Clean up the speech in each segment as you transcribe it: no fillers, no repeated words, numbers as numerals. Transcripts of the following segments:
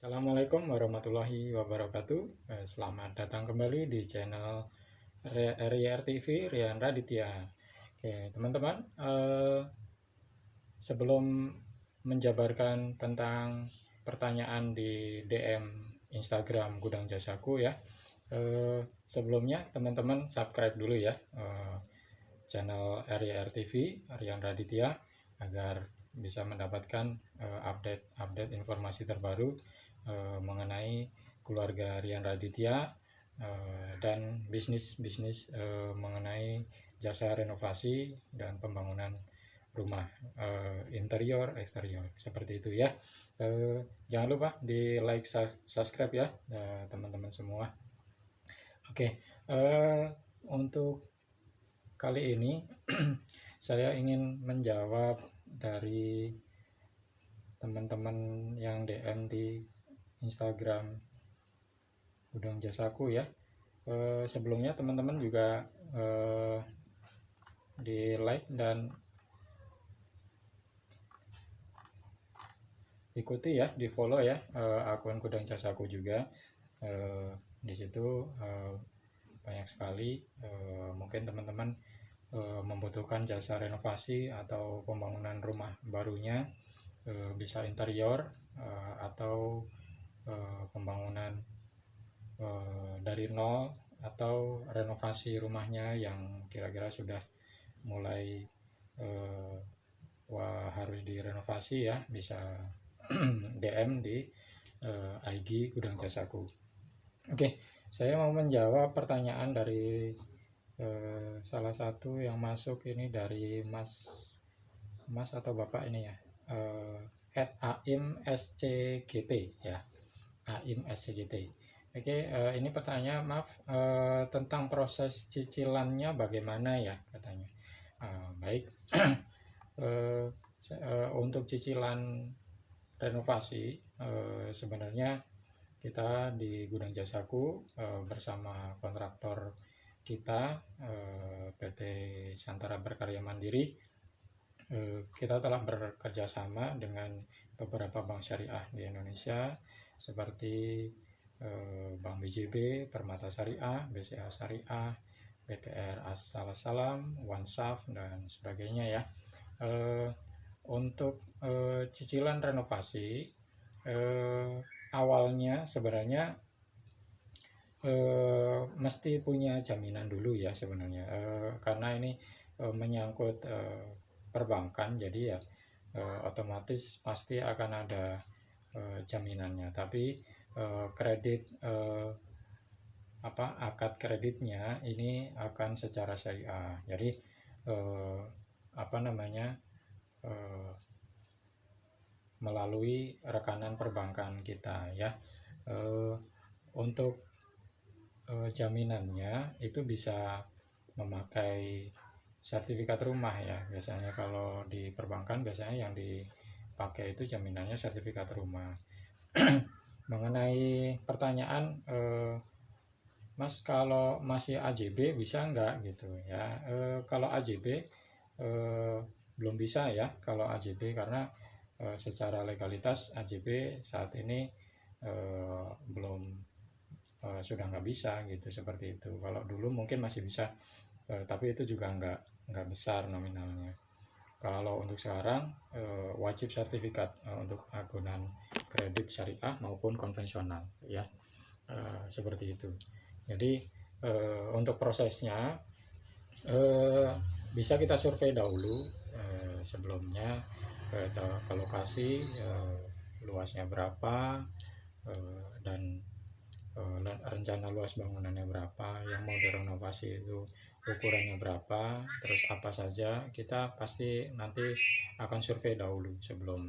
Assalamualaikum warahmatullahi wabarakatuh. Selamat datang kembali di channel RIR TV Rian Raditya. Oke, teman-teman, sebelum menjabarkan tentang pertanyaan di DM Instagram Gudang Jasaku ya, sebelumnya teman-teman subscribe dulu ya channel RIR TV Rian Raditya agar bisa mendapatkan update informasi terbaru mengenai keluarga Rian Raditya dan bisnis mengenai jasa renovasi dan pembangunan rumah interior eksterior seperti itu ya. Jangan lupa di like, subscribe ya teman-teman semua. Oke, untuk kali ini saya ingin menjawab dari teman-teman yang DM di Instagram Gudang Jasaku ya. Sebelumnya teman-teman juga di like dan ikuti ya, di follow ya akun Gudang Jasaku juga. Di situ banyak sekali mungkin teman-teman membutuhkan jasa renovasi atau pembangunan rumah barunya, bisa interior atau pembangunan dari nol atau renovasi rumahnya yang kira-kira sudah mulai harus direnovasi ya, bisa DM di IG Gudang Jasaku. Oke, saya mau menjawab pertanyaan dari salah satu yang masuk ini dari Mas atau Bapak ini ya, @aimscgt ya, aimscgt. Oke, ini pertanyaan, maaf, tentang proses cicilannya bagaimana ya katanya. Baik. Untuk cicilan renovasi sebenarnya kita di Gudang Jasaku bersama kontraktor kita PT Santara Berkarya Mandiri, kita telah bekerja sama dengan beberapa bank syariah di Indonesia seperti Bank BJB, Permata Syariah, BCA Syariah, BTR As-Salam, OneSaf dan sebagainya ya. Untuk cicilan renovasi awalnya sebenarnya mesti punya jaminan dulu ya sebenarnya, karena ini menyangkut perbankan, jadi ya otomatis pasti akan ada jaminannya. Tapi kredit akad kreditnya ini akan secara syariah. Jadi melalui rekanan perbankan kita ya. Untuk jaminannya itu bisa memakai sertifikat rumah ya. Biasanya kalau di perbankan biasanya yang dipakai itu jaminannya sertifikat rumah. Mengenai pertanyaan Mas, kalau masih AJB bisa enggak gitu ya. Kalau AJB belum bisa ya kalau AJB, karena secara legalitas AJB saat ini belum sudah nggak bisa gitu, seperti itu. Kalau dulu mungkin masih bisa, tapi itu juga nggak besar nominalnya. Kalau untuk sekarang wajib sertifikat untuk agunan kredit syariah maupun konvensional ya, seperti itu. Jadi untuk prosesnya bisa kita survei dahulu sebelumnya ke lokasi, luasnya berapa dan rencana luas bangunannya berapa, yang mau direnovasi itu ukurannya berapa, terus apa saja. Kita pasti nanti akan survei dahulu sebelum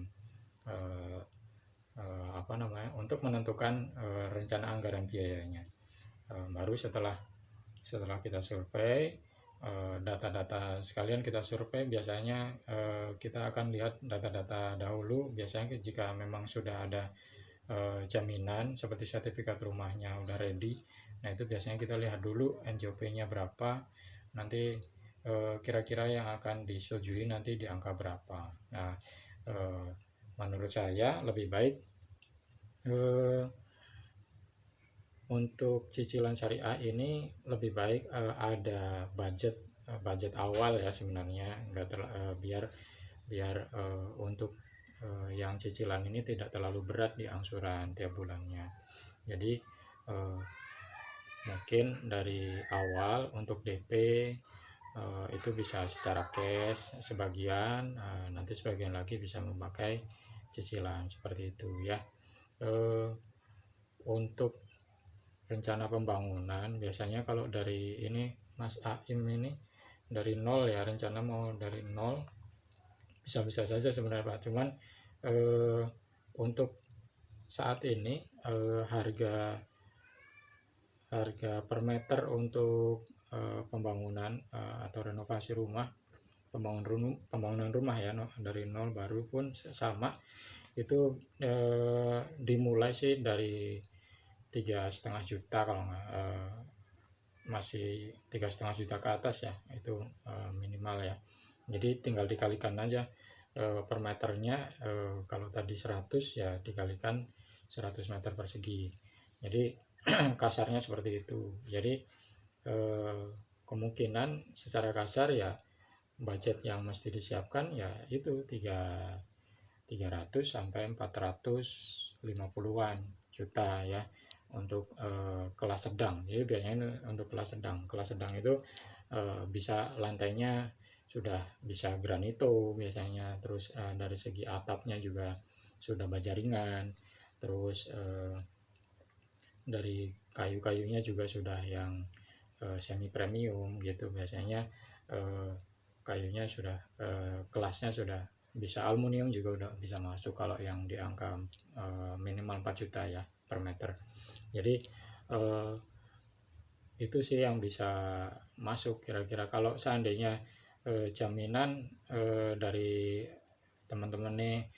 untuk menentukan rencana anggaran biayanya. Baru setelah kita survei, data-data sekalian kita survei, biasanya kita akan lihat data-data dahulu. Biasanya jika memang sudah ada jaminan seperti sertifikat rumahnya udah ready, nah itu biasanya kita lihat dulu NJOP-nya berapa, nanti kira-kira yang akan disetujui nanti di angka berapa. Nah menurut saya lebih baik eh, untuk cicilan syariah ini lebih baik ada budget awal ya sebenarnya, biar biar untuk yang cicilan ini tidak terlalu berat di angsuran tiap bulannya. Jadi mungkin dari awal untuk DP itu bisa secara cash sebagian, nanti sebagian lagi bisa memakai cicilan seperti itu ya. Untuk rencana pembangunan biasanya kalau dari ini Mas Aim ini dari nol ya, rencana mau dari nol bisa-bisa saja sebenarnya Pak, cuman untuk saat ini harga per meter untuk pembangunan atau renovasi rumah, pembangunan rumah ya dari nol baru pun sama itu dimulai sih dari 3,5 juta kalau nggak, masih 3,5 juta ke atas ya itu minimal ya. Jadi tinggal dikalikan aja per meternya, kalau tadi 100 ya dikalikan 100 meter persegi. Jadi kasarnya seperti itu. Jadi kemungkinan secara kasar ya budget yang mesti disiapkan ya itu 300 sampai 450-an juta ya untuk kelas sedang. Jadi biasanya untuk kelas sedang itu bisa lantainya sudah bisa granito biasanya, terus dari segi atapnya juga sudah baja ringan, terus dari kayu-kayunya juga sudah yang semi premium gitu biasanya, kayunya sudah kelasnya sudah bisa aluminium juga udah bisa masuk kalau yang di angka minimal 4 juta ya per meter. Jadi itu sih yang bisa masuk kira-kira. Kalau seandainya jaminan dari teman-teman nih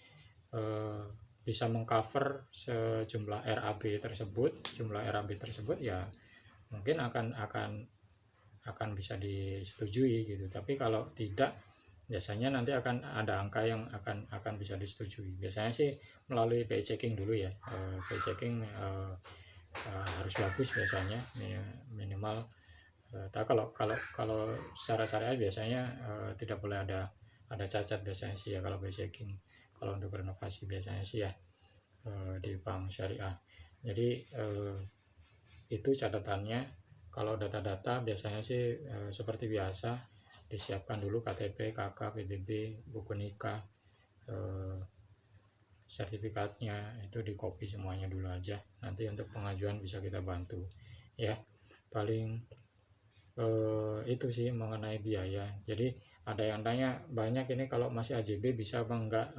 bisa mengcover sejumlah jumlah RAB tersebut ya mungkin akan bisa disetujui gitu. Tapi kalau tidak, biasanya nanti akan ada angka yang akan bisa disetujui. Biasanya sih melalui BI checking dulu ya. BI checking harus bagus biasanya minimal. Kalau secara syariah biasanya tidak boleh ada cacat biasanya sih ya kalau BI checking. Kalau untuk renovasi biasanya sih ya di bank syariah. Jadi itu catatannya. Kalau data-data biasanya sih seperti biasa disiapkan dulu KTP, KK, PBB, buku nikah, sertifikatnya itu di copy semuanya dulu aja. Nanti untuk pengajuan bisa kita bantu ya. Paling itu sih mengenai biaya. Jadi ada yang tanya banyak ini kalau masih AJB bisa apa enggak?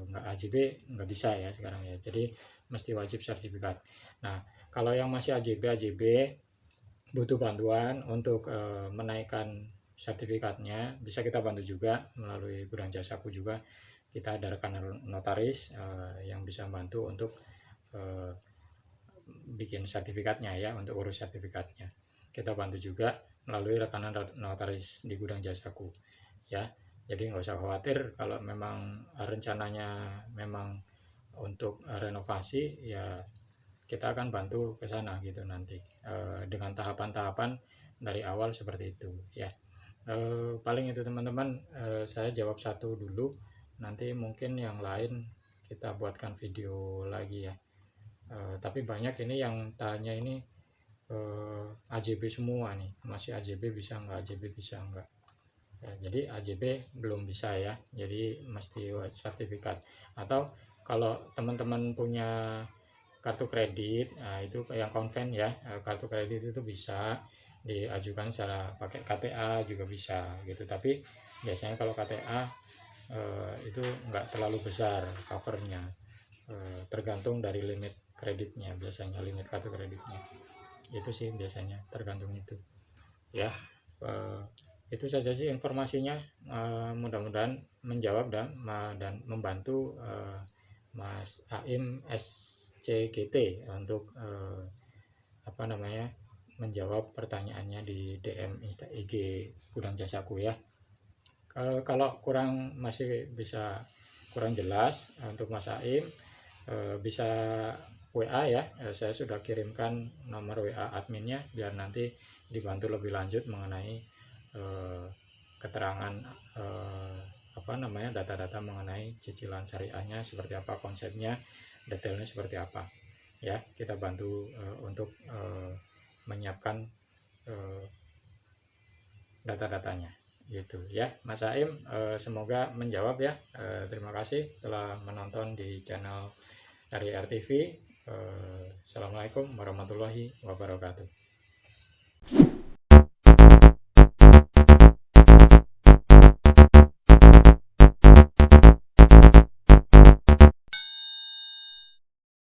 Enggak, AJB enggak bisa ya sekarang ya. Jadi mesti wajib sertifikat. Nah kalau yang masih AJB butuh bantuan untuk menaikkan sertifikatnya, bisa kita bantu juga melalui Gudang Jasaku juga. Kita ada rekan notaris yang bisa bantu untuk bikin sertifikatnya ya, untuk urus sertifikatnya. Kita bantu juga melalui rekanan notaris di Gudang Jasaku ya. Jadi nggak usah khawatir kalau memang rencananya memang untuk renovasi ya, kita akan bantu ke sana gitu nanti dengan tahapan-tahapan dari awal seperti itu ya. Paling itu teman-teman, saya jawab satu dulu, nanti mungkin yang lain kita buatkan video lagi ya. Tapi banyak ini yang tanya ini AJB semua nih, masih AJB bisa nggak, AJB bisa nggak ya. Jadi AJB belum bisa ya, jadi mesti sertifikat. Atau kalau teman-teman punya kartu kredit, nah itu yang konven ya, kartu kredit itu bisa diajukan secara pakai KTA juga bisa gitu. Tapi biasanya kalau KTA itu nggak terlalu besar covernya, tergantung dari limit kreditnya, biasanya limit kartu kreditnya itu sih biasanya tergantung itu ya. Itu saja sih informasinya, mudah-mudahan menjawab dan membantu Mas Aim SCGT untuk menjawab pertanyaannya di DM IG Gudang Jasaku ya. Kalau masih kurang jelas untuk Mas Aim, bisa WA ya, saya sudah kirimkan nomor WA adminnya biar nanti dibantu lebih lanjut mengenai keterangan data-data mengenai cicilan syariahnya seperti apa, konsepnya, detailnya seperti apa ya. Kita bantu untuk menyiapkan data-datanya gitu ya Mas Aim. Semoga menjawab ya. Terima kasih telah menonton di channel RIR TV. Assalamualaikum warahmatullahi wabarakatuh.